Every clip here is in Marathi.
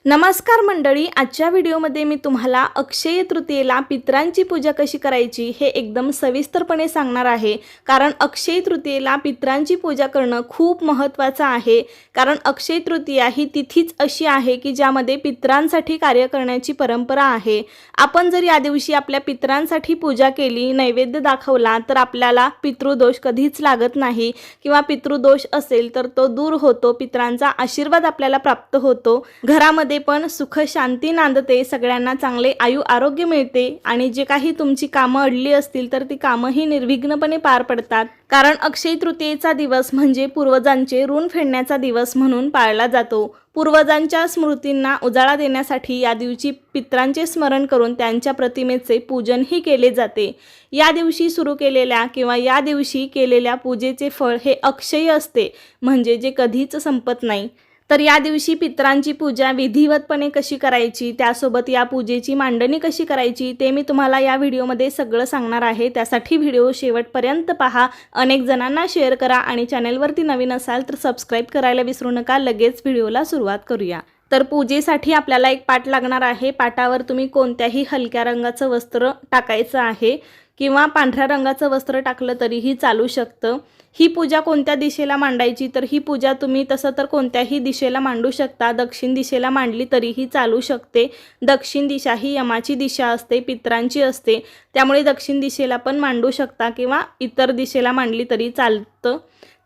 नमस्कार मंडळी, आजच्या व्हिडिओमध्ये मी तुम्हाला अक्षय तृतीयेला पितरांची पूजा कशी करायची हे एकदम सविस्तरपणे सांगणार आहे। कारण अक्षय तृतीयेला पितरांची पूजा करणं खूप महत्त्वाचं आहे। कारण अक्षय तृतीया ही तिथीच अशी आहे की ज्यामध्ये पितरांसाठी कार्य करण्याची परंपरा आहे। आपण जर या दिवशी आपल्या पितरांसाठी पूजा केली, नैवेद्य दाखवला तर आपल्याला पितृदोष कधीच लागत नाही किंवा पितृदोष असेल तर तो दूर होतो, पितरांचा आशीर्वाद आपल्याला प्राप्त होतो। घरामध्ये पण सुख शांती नांदते, सगळ्यांना चांगले आयु आरोग्य मिळते आणि जे काही तुमची कामं अडली असतील तर ती कामंही निर्विघ्नपणे पार पडतात। कारण अक्षय तृतीयेचा दिवस म्हणजे पूर्वजांचे ऋण फेडण्याचा दिवस म्हणून पाळला जातो। पूर्वजांच्या स्मृतींना उजाळा देण्यासाठी या दिवशी पितरांचे स्मरण करून त्यांच्या प्रतिमेचे पूजनही केले जाते। या दिवशी सुरू केलेल्या किंवा या दिवशी केलेल्या पूजेचे फळ हे अक्षय असते, म्हणजे जे कधीच संपत नाही। तर या दिवशी पितरांची पूजा विधिवतपणे कशी करायची, त्यासोबत या पूजेची मांडणी कशी करायची ते मी तुम्हाला या व्हिडिओमध्ये सगळं सांगणार आहे। त्यासाठी व्हिडिओ शेवटपर्यंत पहा, अनेक जणांना शेअर करा आणि चॅनलवरती नवीन असाल तर सबस्क्राईब करायला विसरू नका। लगेच व्हिडिओला सुरुवात करूया। तर पूजेसाठी आपल्याला एक पाट लागणार आहे। पाटावर तुम्ही कोणत्याही हलक्या रंगाचं वस्त्र टाकायचं आहे किंवा पांढऱ्या रंगाचं वस्त्र टाकलं तरीही चालू शकतं। ही पूजा कोणत्या दिशेला मांडायची, तर ही पूजा तुम्ही तसं तर कोणत्याही दिशेला मांडू शकता। दक्षिण दिशेला मांडली तरीही चालू शकते। दक्षिण दिशा ही यमाची दिशा असते, पितरांची असते, त्यामुळे दक्षिण दिशेला पण मांडू शकता किंवा इतर दिशेला मांडली तरी चालतं।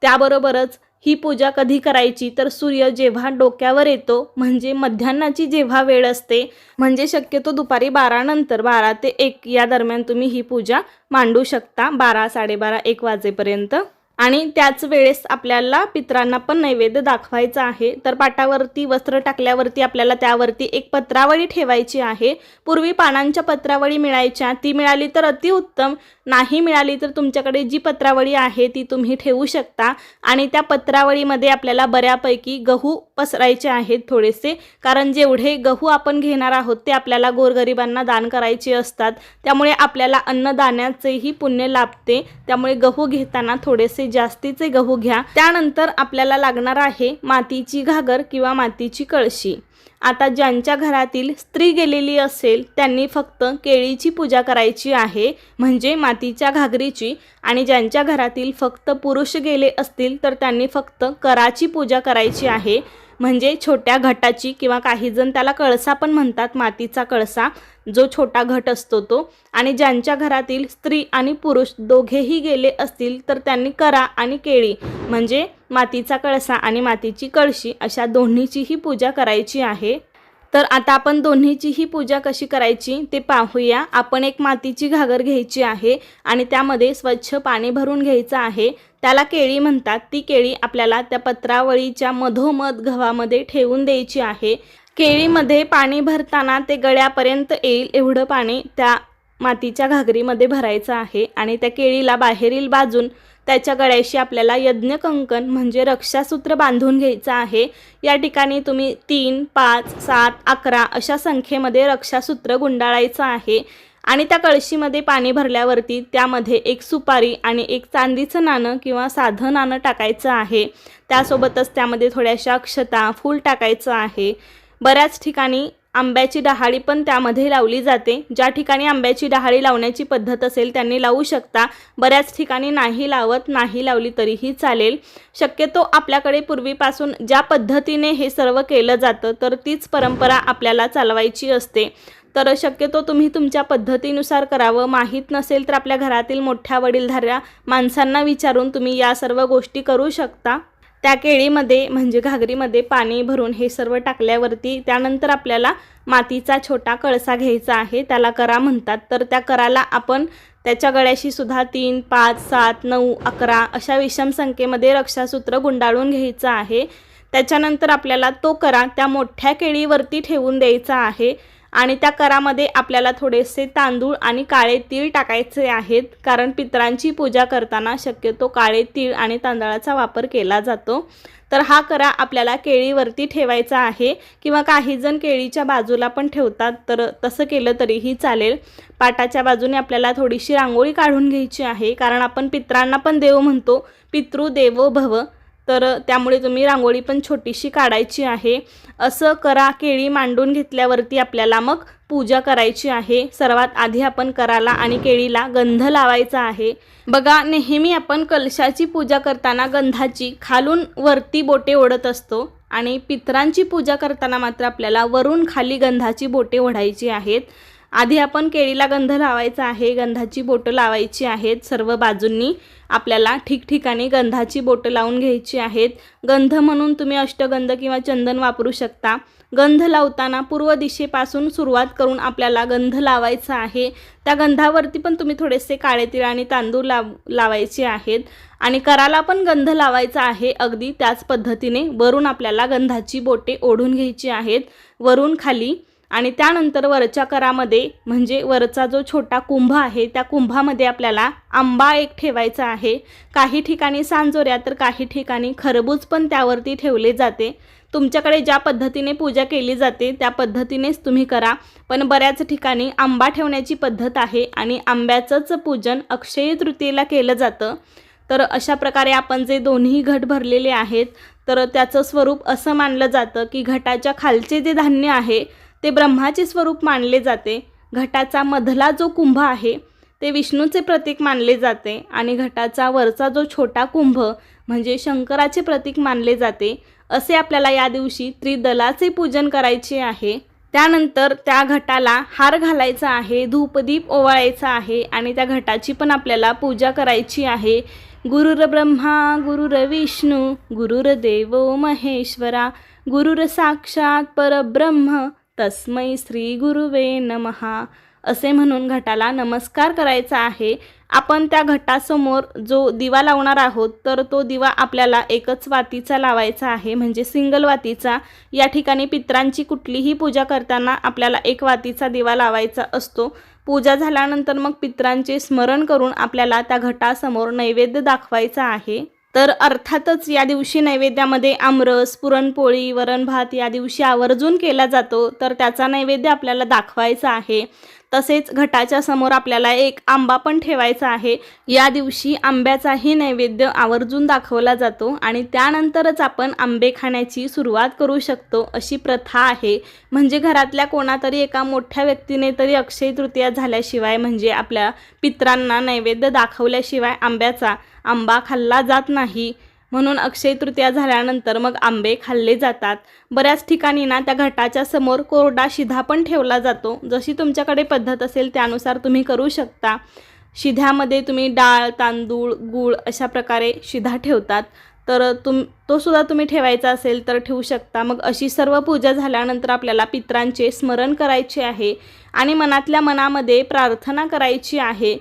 त्याबरोबरच ही पूजा कधी करायची, तर सूर्य जेव्हा डोक्यावर येतो म्हणजे मध्यान्नाची जेव्हा वेळ असते, म्हणजे शक्यतो दुपारी 12 नंतर 12 ते 1 या दरम्यान तुम्ही ही पूजा मांडू शकता, 12, 12:30, 1 वाजेपर्यंत। आणि त्याच वेळेस आपल्याला पितरांना पण नैवेद्य दाखवायचा आहे। तर पाटावरती वस्त्र टाकल्यावरती आपल्याला त्यावरती एक पत्रावळी ठेवायची आहे। पूर्वी पानांच्या पत्रावळी मिळायच्या, ती मिळाली तर अतिउत्तम, नाही मिळाली तर तुमच्याकडे जी पत्रावळी आहे ती तुम्ही ठेवू शकता। आणि त्या पत्रावळीमध्ये आपल्याला बऱ्यापैकी गहू पसरायचे आहेत थोडेसे, कारण जेवढे गहू आपण घेणार आहोत ते आपल्याला गोरगरिबांना दान करायचे असतात, त्यामुळे आपल्याला अन्नदानाचेही पुण्य लाभते। त्यामुळे गहू घेताना थोडेसे जास्तीचे गहू घ्या। त्यानंतर आपल्याला लागणार आहे मातीची घागर किंवा मातीची कळशी। आता ज्यांच्या घरातील स्त्री गेलेली असेल त्यांनी फक्त केळीची पूजा करायची आहे, म्हणजे मातीच्या घागरीची। आणि ज्यांच्या घरातील फक्त पुरुष गेले असतील तर त्यांनी फक्त कराची पूजा करायची आहे, म्हणजे छोट्या घटाची, किंवा काही जण त्याला कळसा पण म्हणतात, मातीचा कळसा, जो छोटा घट असतो तो। आणि ज्यांच्या घरातील स्त्री आणि पुरुष दोघेही गेले असतील तर त्यांनी करा आणि केळी, म्हणजे मातीचा कळसा आणि मातीची कळशी, अशा दोन्हीचीही पूजा करायची आहे। तर आता आपण दोन्हीचीही पूजा कशी करायची ते पाहूया। आपण एक मातीची घागर घ्यायची आहे आणि त्यामध्ये स्वच्छ पाणी भरून घ्यायचं आहे, त्याला केळी म्हणतात। ती केळी आपल्याला त्या पत्रावळीच्या मधोमध गव्हामध्ये ठेवून द्यायची आहे। केळीमध्ये पाणी भरताना ते गळ्यापर्यंत येईल एवढं पाणी त्या मातीच्या घागरीमध्ये भरायचं आहे। आणि त्या केळीला बाहेरील बाजून त्याच्या गळ्याशी आपल्याला यज्ञकंकण म्हणजे रक्षासूत्र बांधून घ्यायचं आहे। या ठिकाणी तुम्ही 3, 5, 7, 11 अशा संख्येमध्ये रक्षासूत्र गुंडाळायचं आहे। आणि त्या कळशीमध्ये पाणी भरल्यावरती त्यामध्ये एक सुपारी आणि एक चांदीचं नाणं किंवा साधं नाणं टाकायचं आहे। त्यासोबतच त्यामध्ये थोड्याशा अक्षता, फूल टाकायचं आहे। बऱ्याच ठिकाणी आंब्याची डहाळी पण त्यामध्ये लावली जाते। ज्या ठिकाणी आंब्याची डहाळी लावण्याची पद्धत असेल त्यांनी लावू शकता, बऱ्याच ठिकाणी नाही लावत, नाही लावली तरीही चालेल। शक्यतो आपल्याकडे पूर्वीपासून ज्या पद्धतीने हे सर्व केलं जातं तर तीच परंपरा आपल्याला चालवायची असते। तर शक्यतो तुम्ही तुमच्या पद्धतीनुसार करावं। माहीत नसेल तर आपल्या घरातील मोठ्या वडीलधाऱ्या माणसांना विचारून तुम्ही या सर्व गोष्टी करू शकता। त्या केळीमध्ये म्हणजे घागरीमध्ये पाणी भरून हे सर्व टाकल्यावरती त्यानंतर आपल्याला मातीचा छोटा कळसा घ्यायचा आहे, त्याला करा म्हणतात। तर त्या कराला आपण त्याच्या गळ्याशी सुद्धा 3, 5, 7, 9, 11 अशा विषम संख्येमध्ये रक्षासूत्र गुंडाळून घ्यायचं आहे। त्याच्यानंतर आपल्याला तो करा त्या मोठ्या केळीवरती ठेवून द्यायचा आहे। आणि त्या करामध्ये आपल्याला थोडेसे तांदूळ आणि काळे तीळ टाकायचे आहेत, कारण पितरांची पूजा करताना शक्यतो काळे तीळ आणि तांदळाचा वापर केला जातो। तर हा करा आपल्याला केळीवरती ठेवायचा आहे, किंवा काही जण केळीच्या बाजूला पण ठेवतात, तर तसं केलं तरीही चालेल। पाटाच्या बाजूने आपल्याला थोडीशी रांगोळी काढून घ्यायची आहे, कारण आपण पितरांना पण देव म्हणतो, पितृदेवो भव। तर त्यामुळे तुम्ही रांगोळी पण छोटीशी काढायची आहे। असं करा केळी मांडून घेतल्यावरती आपल्याला मग पूजा करायची आहे। सर्वात आधी आपण कराला आणि केळीला गंध लावायचा आहे। बघा, नेहमी आपण कलशाची पूजा करताना गंधाची खालून वरती बोटे ओढत असतो आणि पितरांची पूजा करताना मात्र आपल्याला वरून खाली गंधाची बोटे ओढायची आहेत। आधी आपण केळीला गंध लावायचा आहे, गंधाची बोटं लावायची आहेत। सर्व बाजूंनी आपल्याला ठिकठिकाणी गंधाची बोटं लावून घ्यायची आहेत। गंध म्हणून तुम्ही अष्टगंध किंवा चंदन वापरू शकता। गंध लावताना पूर्व दिशेपासून सुरुवात करून आपल्याला गंध लावायचा आहे। त्या गंधावरती पण तुम्ही थोडेसे काळे तीळ आणि तांदूळ लावायचे आहेत आणि कराला पण गंध लावायचा आहे। अगदी त्याच पद्धतीने वरून आपल्याला गंधाची बोटे ओढून घ्यायची आहेत, वरून खाली। आणि त्यानंतर वरच्या करामध्ये म्हणजे वरचा जो छोटा कुंभ आहे त्या कुंभामध्ये आपल्याला आंबा एक ठेवायचा आहे। काही ठिकाणी सांजोऱ्या तर काही ठिकाणी खरबूज पण त्यावरती ठेवले जाते। तुमच्याकडे ज्या पद्धतीने पूजा केली जाते त्या पद्धतीनेच तुम्ही करा, पण बऱ्याच ठिकाणी आंबा ठेवण्याची पद्धत आहे आणि आंब्याचंच पूजन अक्षय तृतीयेला केलं जातं। तर अशा प्रकारे आपण जे दोन्ही घट भरलेले आहेत तर त्याचं स्वरूप असं मानलं जातं की घटाच्या खालचे जे धान्य आहे ते ब्रह्माचे स्वरूप मानले जाते। घटाचा मधला जो कुंभ आहे ते विष्णूचे प्रतीक मानले जाते आणि घटाचा वरचा जो छोटा कुंभ म्हणजे शंकराचे प्रतीक मानले जाते। असे आपल्याला या दिवशी त्रिदलाचे पूजन करायचे आहे। त्यानंतर त्या घटाला हार घालायचा आहे, धूपदीप ओवाळायचा आहे आणि त्या घटाची पण आपल्याला पूजा करायची आहे। गुरुर ब्रह्मा गुरुर विष्णू गुरुर्देवो महेश्वरा गुरुर साक्षात परब्रह्म तस्मै श्री गुरुवे नमः असे म्हणून घटाला नमस्कार करायचा आहे। आपण त्या घटासमोर जो दिवा लावणार आहोत तर तो दिवा आपल्याला एकच वातीचा लावायचा आहे, म्हणजे सिंगल वातीचा। या ठिकाणी पितरांची कुठलीही पूजा करताना आपल्याला एक वातीचा दिवा लावायचा असतो। पूजा झाल्यानंतर मग पितरांचे स्मरण करून आपल्याला त्या घटासमोर नैवेद्य दाखवायचा आहे। तर अर्थातच या दिवशी नैवेद्यामध्ये आमरस, पुरणपोळी, वरण भात या दिवशी आवर्जून केला जातो, तर त्याचा नैवेद्य आपल्याला दाखवायचा आहे। तसेच घटाच्या समोर आपल्याला एक आंबा पण ठेवायचा आहे। या दिवशी आंब्याचाही नैवेद्य आवर्जून दाखवला जातो आणि त्यानंतरच आपण आंबे खाण्याची सुरुवात करू शकतो अशी प्रथा आहे। म्हणजे घरातल्या कोणातरी एका मोठ्या व्यक्तीने तरी अक्षय तृतीया झाल्याशिवाय म्हणजे आपल्या पितरांना नैवेद्य दाखवल्याशिवाय आंबा खाल्ला जात नाही, म्हणून अक्षय तृतीया झाल्यानंतर मग आंबे खाल्ले जातात। बऱ्याच ठिकाणी ना त्या घटाच्या समोर कोरडा शिधा पण ठेवला जातो। जशी तुमच्याकडे पद्धत असेल त्यानुसार तुम्ही करू शकता। शिध्यामध्ये तुम्ही डाळ, तांदूळ, गूळ अशा प्रकारे शिधा ठेवतात, तर तो सुद्धा तुम्ही ठेवायचा असेल तर ठेवू शकता। मग अशी सर्व पूजा झाल्यानंतर आपल्याला पितरांचे स्मरण करायचे आहे आणि मनातल्या मनामध्ये प्रार्थना करायची आहे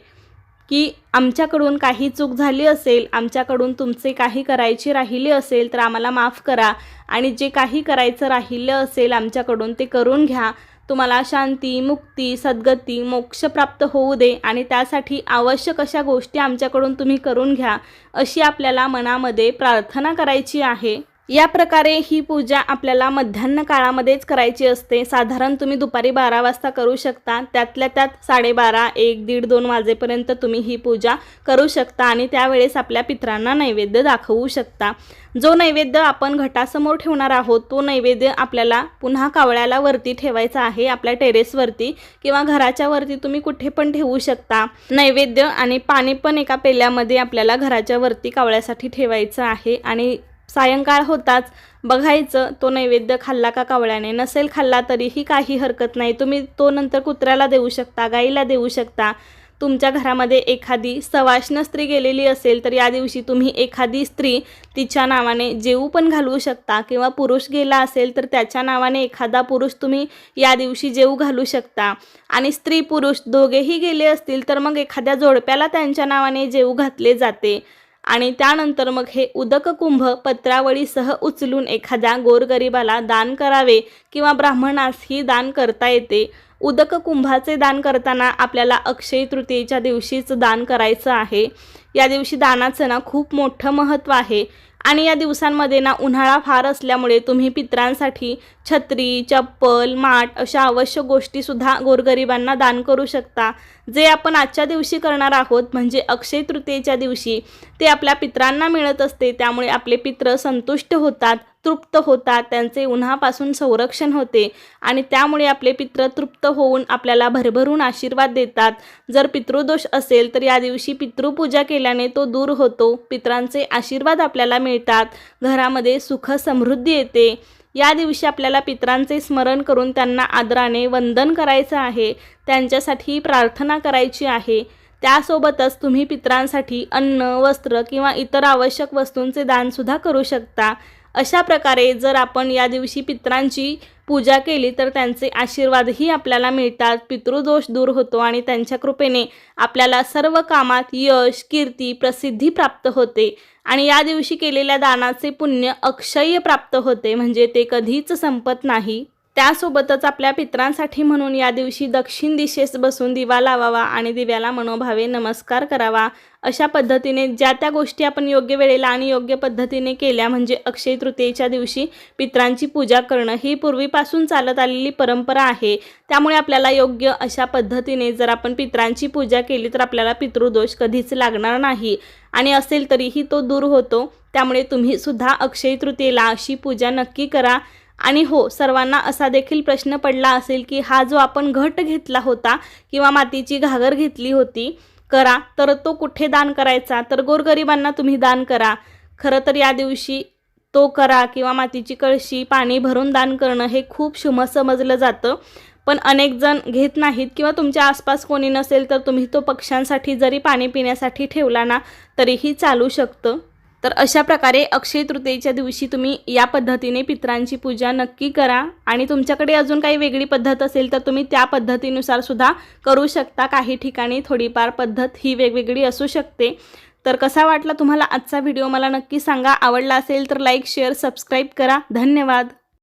की आमच्याकडून काही चूक झाली असेल, आमच्याकडून तुमचे काही करायचे राहिले असेल तर आम्हाला माफ करा आणि जे काही करायचं राहिलं असेल आमच्याकडून ते करून घ्या। तुम्हाला शांती, मुक्ती, सद्गती, मोक्ष प्राप्त होऊ दे आणि त्यासाठी आवश्यक अशा गोष्टी आमच्याकडून तुम्ही करून घ्या, अशी आपल्याला मनामध्ये प्रार्थना करायची आहे। या प्रकारे ही पूजा आपल्याला मध्यान्ह काळामध्येच करायची असते। साधारण तुम्ही दुपारी 12 वाजता करू शकता, त्यातल्या त्यात 12:30, 1, 1:30, 2 वाजेपर्यंत तुम्ही ही पूजा करू शकता आणि त्यावेळेस आपल्या पितरांना नैवेद्य दाखवू शकता। जो नैवेद्य आपण घटासमोर ठेवणार आहोत तो नैवेद्य आपल्याला पुन्हा कावळ्याला वरती ठेवायचा आहे, आपल्या टेरेसवरती किंवा घराच्या वरती तुम्ही कुठे पण ठेवू शकता। नैवेद्य आणि पाणी पण एका पेल्यामध्ये आपल्याला घराच्या वरती कावळ्यासाठी ठेवायचं आहे आणि सायंकाळ होताच बघायचं तो नैवेद्य खाल्ला का कावळ्याने। नसेल खाल्ला तरीही काही हरकत नाही, तुम्ही तो नंतर कुत्र्याला देऊ शकता, गाईला देऊ शकता। तुमच्या घरामध्ये एखादी सवाष्ण स्त्री गेलेली असेल तर या दिवशी तुम्ही एखादी स्त्री तिच्या नावाने जेवू पण घालवू शकता किंवा पुरुष गेला असेल तर त्याच्या नावाने एखादा पुरुष तुम्ही या दिवशी जेवू घालू शकता आणि स्त्री पुरुष दोघेही गेले असतील तर मग एखाद्या जोडप्याला त्यांच्या नावाने जेवू घातले जाते आणि त्यानंतर मग हे उदक कुंभ पत्रावळीसह उचलून एखाद्या गोरगरिबाला दान करावे किंवा ब्राह्मणासही दान करता येते। उदक कुंभाचे दान करताना आपल्याला अक्षय तृतीयेच्या दिवशीच दान करायचं आहे। या दिवशी दानाचं ना खूप मोठं महत्त्व आहे। आणि या दिवसांमध्ये ना उन्हाळा फार असल्यामुळे तुम्ही पितरांसाठी छत्री, चप्पल, माठ अशा आवश्यक गोष्टीसुद्धा गोरगरिबांना दान करू शकता. जे आपण आजच्या दिवशी करणार आहोत म्हणजे अक्षय तृतीयेच्या दिवशी ते आपल्या पितरांना मिळत असते. त्यामुळे आपले पित्र संतुष्ट होतात, तृप्त होतात, त्यांचे उन्हापासून संरक्षण होते आणि त्यामुळे आपले पित्र तृप्त होऊन आपल्याला भरभरून आशीर्वाद देतात. जर पितृदोष असेल तर या दिवशी पितृपूजा केल्याने तो दूर होतो. पितरांचे आशीर्वाद आपल्याला मिळतात, घरामध्ये सुख समृद्धी येते. या दिवशी आपल्याला पितरांचे स्मरण करून त्यांना आदराने वंदन करायचं आहे, त्यांच्यासाठी प्रार्थना करायची आहे. त्यासोबतच तुम्ही पितरांसाठी अन्न, वस्त्र किंवा इतर आवश्यक वस्तूंचे दानसुद्धा करू शकता. अशा प्रकारे जर आपण या दिवशी पितरांची पूजा केली तर त्यांचे आशीर्वादही आपल्याला मिळतात, पितृदोष दूर होतो आणि त्यांच्या कृपेने आपल्याला सर्व कामात यश, कीर्ती, प्रसिद्धी प्राप्त होते आणि या दिवशी केलेल्या दानाचे पुण्य अक्षय प्राप्त होते, म्हणजे ते कधीच संपत नाही. त्यासोबतच आपल्या पितरांसाठी म्हणून या दिवशी दक्षिण दिशेस बसून दिवा लावावा आणि दिव्याला मनोभावे नमस्कार करावा. अशा पद्धतीने ज्या त्या गोष्टी आपण योग्य वेळेला आणि योग्य पद्धतीने केल्या म्हणजे अक्षय तृतीयेच्या दिवशी पितरांची पूजा करणं ही पूर्वीपासून चालत आलेली परंपरा आहे. त्यामुळे आपल्याला योग्य अशा पद्धतीने जर आपण पितरांची पूजा केली तर आपल्याला पितृदोष कधीच लागणार नाही आणि असेल तरीही तो दूर होतो. त्यामुळे तुम्ही सुद्धा अक्षय तृतीयेला अशी पूजा नक्की करा. आणि हो, सर्वांना असा देखील प्रश्न पडला असेल की हा जो आपण घट घेतला होता किंवा मातीची घागर घेतली होती करा, तर तो कुठे दान करायचा? तर गोरगरिबांना तुम्ही दान करा. खरं तर या दिवशी तो करा किंवा मातीची कळशी पाणी भरून दान करणं हे खूप शुभ समजलं जातं. पण अनेक जण घेत नाहीत किंवा तुमच्या आसपास कोणी नसेल तर तुम्ही तो पक्ष्यांसाठी जरी पाणी पिण्यासाठी ठेवला ना तरीही चालू शकतं. तर अशा प्रकारे अक्षय तृतीयेच्या दिवशी तुम्ही या पद्धतीने पितरांची पूजा नक्की करा आणि तुमच्याकडे अजून काही वेगळी पद्धत असेल तर तुम्ही त्या पद्धतीनुसार सुद्धा करू शकता. काही ठिकाणी थोडीफार पद्धत ही वेगवेगळी असू शकते. तर कसा वाटला तुम्हाला आजचा व्हिडिओ मला नक्की सांगा. आवडला असेल तर लाईक, शेअर, सबस्क्राईब करा. धन्यवाद.